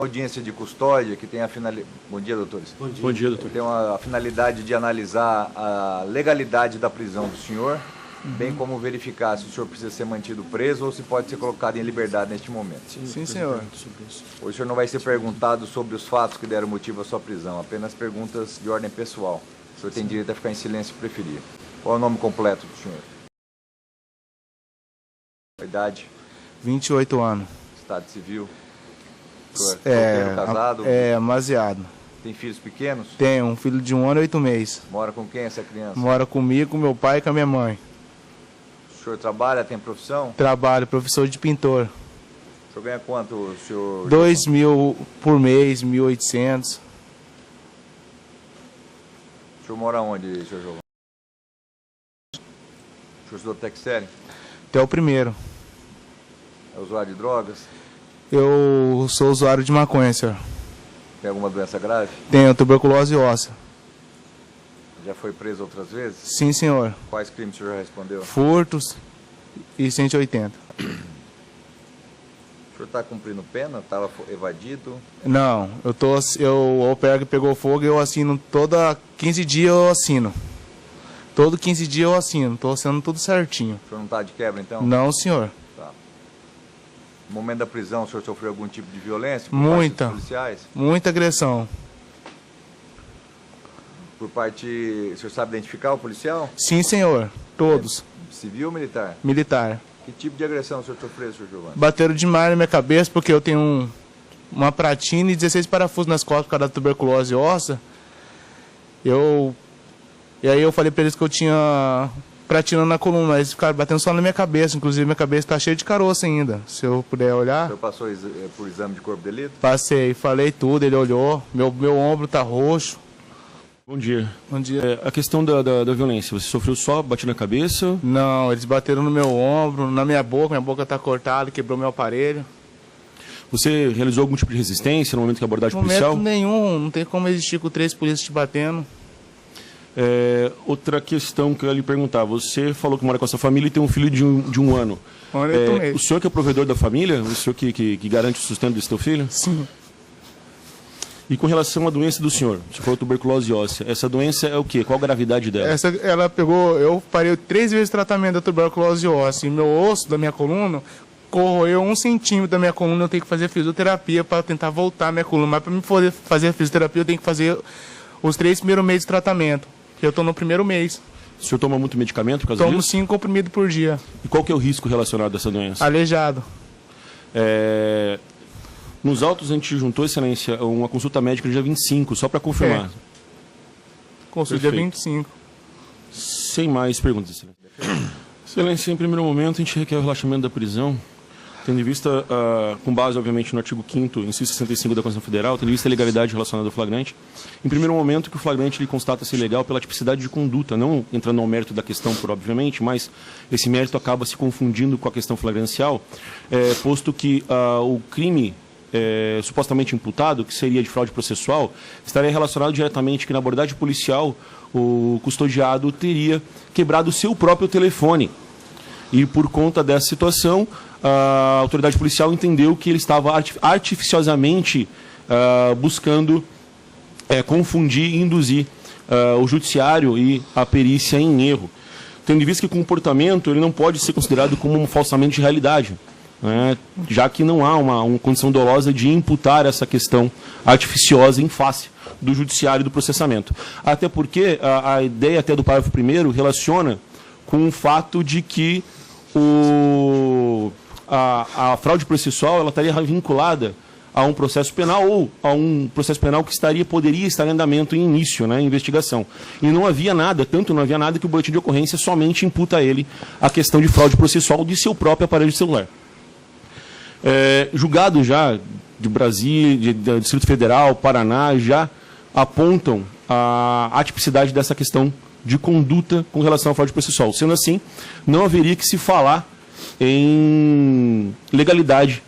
Audiência de custódia que tem a finalidade... Bom dia, doutores. Bom dia, doutor. Tem a finalidade de analisar a legalidade da prisão do senhor, bem como verificar se o senhor precisa ser mantido preso ou se pode ser colocado em liberdade neste momento. Sim, senhor. Hoje o senhor não vai ser perguntado sobre os fatos que deram motivo à sua prisão, apenas perguntas de ordem pessoal. O senhor tem direito a ficar em silêncio se preferir. Qual é o nome completo do senhor? A idade? 28 anos. Estado civil? O senhor é solteiro, casado? É, amaziado. Tem filhos pequenos? Tenho um filho de 1 ano e 8 meses. Mora com quem essa criança? Mora comigo, com meu pai e com a minha mãe. O senhor trabalha, tem profissão? Trabalho, professor de pintor. O senhor ganha quanto, senhor? 2.000 por mês, 1.800. O senhor mora onde, senhor Giovanni? O senhor estudou até que série? Até o primeiro. É usuário de drogas? Eu sou usuário de maconha, senhor. Tem alguma doença grave? Tenho tuberculose óssea. Já foi preso outras vezes? Sim, senhor. Quais crimes o senhor já respondeu? Furtos e 180. O senhor está cumprindo pena? Estava evadido? Não, o PERG pegou fogo e eu assino toda 15 dias eu assino. Todo 15 dias eu assino, estou assinando tudo certinho. O senhor não está de quebra, então? Não, senhor. Tá. No momento da prisão, o senhor sofreu algum tipo de violência? Muita. Por parte dos policiais? Muita agressão. Por parte... O senhor sabe identificar o policial? Sim, senhor. Todos. Civil ou militar? Militar. Que tipo de agressão o senhor sofreu, senhor Giovanni? Bateram demais na minha cabeça porque eu tenho uma pratina e 16 parafusos nas costas por causa da tuberculose óssea. E aí eu falei pra eles que eu tinha pratina na coluna, mas eles ficaram batendo só na minha cabeça. Inclusive minha cabeça tá cheia de caroço ainda. Se eu puder O olhar. senhor passou por exame de corpo de delito? Passei, falei tudo, ele olhou. Meu ombro tá roxo. Bom dia. Bom dia. A questão da violência, você sofreu só bate na cabeça? Não, eles bateram no meu ombro, na minha boca tá cortada, quebrou meu aparelho. Você realizou algum tipo de resistência no momento que a abordagem policial? Momento nenhum, não tem como existir com 3 polícias te batendo. Outra questão que eu ia lhe perguntar, você falou que mora com a sua família e tem um filho de um ano. O senhor que é o provedor da família? O senhor que garante o sustento desse teu filho? Sim. E com relação à doença do senhor, você falou tuberculose óssea, essa doença é o quê? Qual a gravidade dela? Ela pegou, eu parei 3 vezes o tratamento da tuberculose óssea e meu osso da minha coluna corroeu 1 centímetro da minha coluna, eu tenho que fazer fisioterapia para tentar voltar a minha coluna. Mas para me poder fazer a fisioterapia eu tenho que fazer os 3 primeiros meses de tratamento, que eu estou no primeiro mês. O senhor toma muito medicamento por causa disso? Tomo 5 comprimidos por dia. E qual que é o risco relacionado a essa doença? Aleijado. Nos autos a gente juntou, excelência, uma consulta médica no dia 25, só para confirmar. Consulta dia 25. Sem mais perguntas, excelência. Excelência, em primeiro momento, a gente requer o relaxamento da prisão, tendo em vista, com base, obviamente, no artigo 5º, inciso 65 da Constituição Federal, tendo em vista a legalidade relacionada ao flagrante. Em primeiro momento, que o flagrante ele constata ser ilegal pela tipicidade de conduta, não entrando ao mérito da questão, obviamente, mas esse mérito acaba se confundindo com a questão flagrancial, posto que o crime supostamente imputado, que seria de fraude processual, estaria relacionado diretamente que na abordagem policial o custodiado teria quebrado o seu próprio telefone. E por conta dessa situação, a autoridade policial entendeu que ele estava artificiosamente buscando confundir e induzir o judiciário e a perícia em erro. Tendo em vista que o comportamento ele não pode ser considerado como um falsamento de realidade, já que não há uma condição dolosa de imputar essa questão artificiosa em face do judiciário e do processamento. Até porque a ideia até do parágrafo 1º relaciona com o fato de que a fraude processual ela estaria vinculada a um processo penal ou a um processo penal que poderia estar em andamento em início, em investigação. E não havia nada, não havia nada que o boletim de ocorrência somente imputa a ele a questão de fraude processual de seu próprio aparelho celular. Julgado já de Brasília, do Distrito Federal, Paraná, já apontam a atipicidade dessa questão de conduta com relação à fraude processual. Sendo assim, não haveria que se falar em legalidade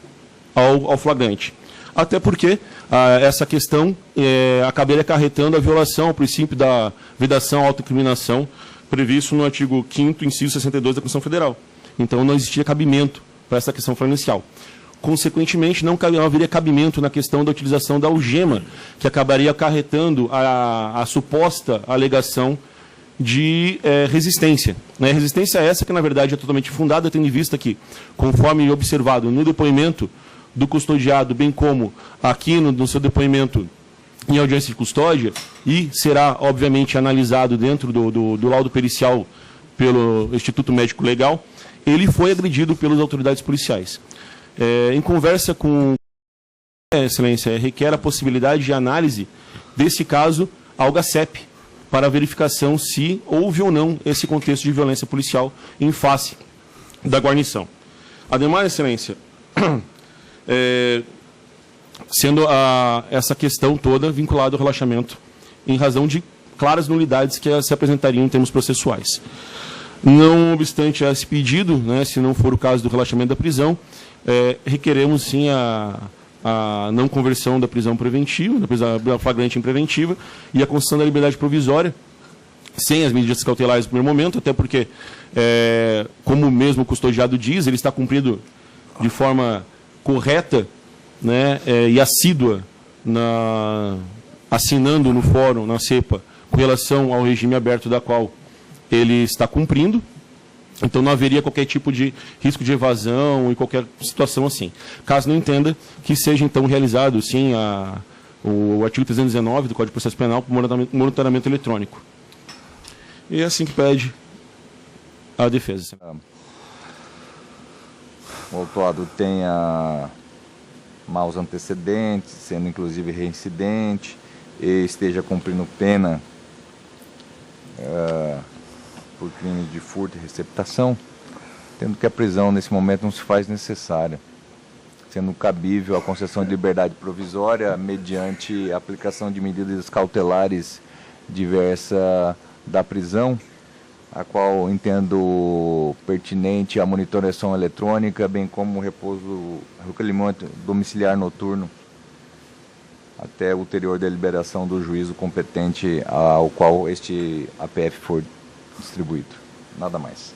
ao flagrante. Até porque essa questão acabaria acarretando a violação ao princípio da vedação à autoincriminação previsto no artigo 5º, inciso 62 da Constituição Federal. Então, não existia cabimento para essa questão flagrancial. consequentemente, não haveria cabimento na questão da utilização da algema, que acabaria acarretando a suposta alegação de resistência. Né? Resistência essa que, na verdade, é totalmente fundada, tendo em vista que, conforme observado no depoimento do custodiado, bem como aqui no seu depoimento em audiência de custódia, e será, obviamente, analisado dentro do laudo pericial pelo Instituto Médico Legal, ele foi agredido pelas autoridades policiais. Em conversa com Excelência, requer a possibilidade de análise desse caso ao GACEP, para verificação se houve ou não esse contexto de violência policial em face da guarnição. Ademais, Excelência, sendo essa questão toda vinculada ao relaxamento em razão de claras nulidades que se apresentariam em termos processuais. Não obstante esse pedido, né, se não for o caso do relaxamento da prisão, requeremos sim a não conversão da prisão preventiva, da flagrante em preventiva, e a concessão da liberdade provisória, sem as medidas cautelares no primeiro momento, até porque, como mesmo o custodiado diz, ele está cumprido de forma correta, né, e assídua, assinando no fórum, na CEPA, com relação ao regime aberto da qual ele está cumprindo. Então não haveria qualquer tipo de risco de evasão e qualquer situação assim. Caso não entenda que seja então realizado, sim, o artigo 319 do Código de Processo Penal por monitoramento eletrônico. E é assim que pede a defesa. O autuado tenha maus antecedentes, sendo inclusive reincidente, e esteja cumprindo pena por crime de furto e receptação, tendo que a prisão nesse momento não se faz necessária, sendo cabível a concessão de liberdade provisória mediante a aplicação de medidas cautelares diversas da prisão, a qual entendo pertinente a monitoração eletrônica, bem como o recolhimento domiciliar noturno, até ulterior deliberação do juízo competente ao qual este APF for distribuído. Nada mais.